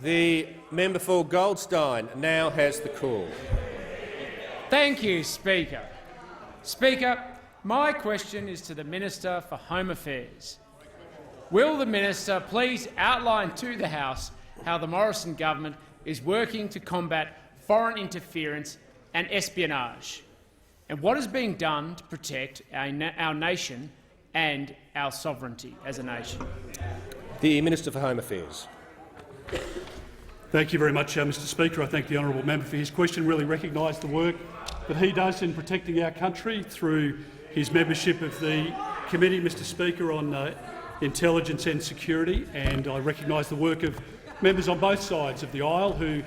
The member for Goldstein now has the call. Thank you, Speaker. Speaker, my question is to the Minister for Home Affairs. Will the Minister please outline to the House how the Morrison Government is working to combat foreign interference and espionage, and what is being done to protect our nation and our sovereignty as a nation? The Minister for Home Affairs. Thank you very much, Mr Speaker. I thank the honourable member for his question. Really recognise the work that he does in protecting our country through his membership of the committee, Mr Speaker, on intelligence and security, and I recognise the work of members on both sides of the aisle who,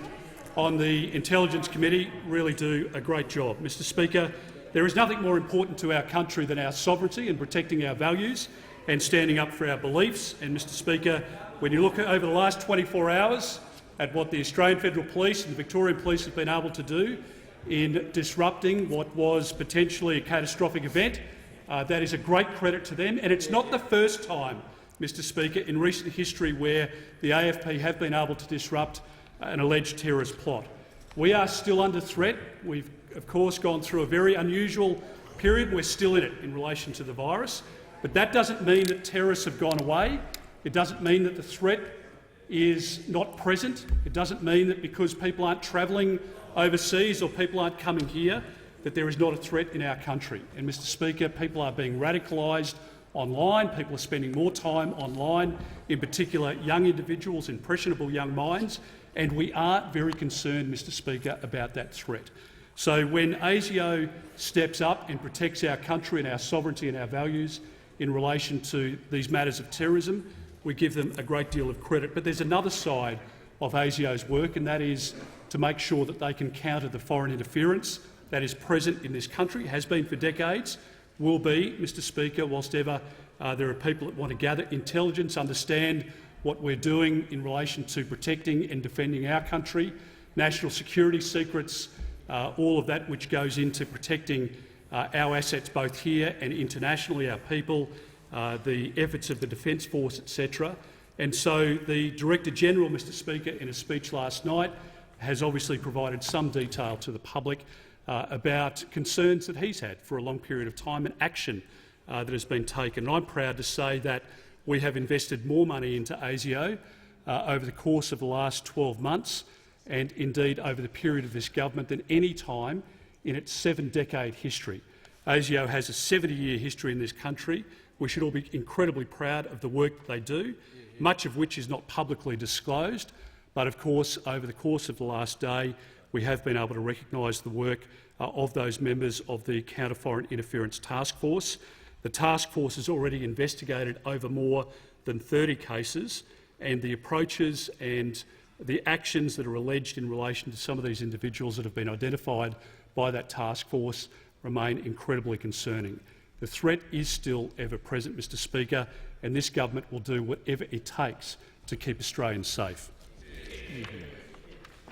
on the Intelligence Committee, really do a great job. Mr Speaker, there is nothing more important to our country than our sovereignty and protecting our values and standing up for our beliefs. And, Mr Speaker, when you look over the last 24 hours at what the Australian Federal Police and the Victorian Police have been able to do in disrupting what was potentially a catastrophic event, that is a great credit to them. And it's not the first time, Mr Speaker, in recent history where the AFP have been able to disrupt an alleged terrorist plot. We are still under threat. We've, of course, gone through a very unusual period. We're still in it in relation to the virus. But that doesn't mean that terrorists have gone away. It doesn't mean that the threat is not present. It doesn't mean that because people aren't travelling overseas or people aren't coming here that there is not a threat in our country. And, Mr Speaker, people are being radicalised online. People are spending more time online, in particular young individuals, impressionable young minds, and we are very concerned, Mr Speaker, about that threat. So when ASIO steps up and protects our country and our sovereignty and our values in relation to these matters of terrorism, we give them a great deal of credit. But there's another side of ASIO's work, and that is to make sure that they can counter the foreign interference that is present in this country, has been for decades, will be, Mr Speaker, whilst ever there are people that want to gather intelligence, understand what we're doing in relation to protecting and defending our country, national security secrets, all of that which goes into protecting our assets both here and internationally, our people, the efforts of the Defence Force, etc. And so the Director-General, Mr Speaker, in a speech last night, has obviously provided some detail to the public about concerns that he's had for a long period of time and action that has been taken. And I'm proud to say that we have invested more money into ASIO over the course of the last 12 months and indeed over the period of this government than any time in its 7-decade history. ASIO has a 70-year history in this country. We should all be incredibly proud of the work that they do, much of which is not publicly disclosed. But of course, over the course of the last day, we have been able to recognise the work of those members of the Counter Foreign Interference Task Force. The task force has already investigated over more than 30 cases, and the approaches and the actions that are alleged in relation to some of these individuals that have been identified by that task force remain incredibly concerning. The threat is still ever present, Mr Speaker, and this government will do whatever it takes to keep Australians safe.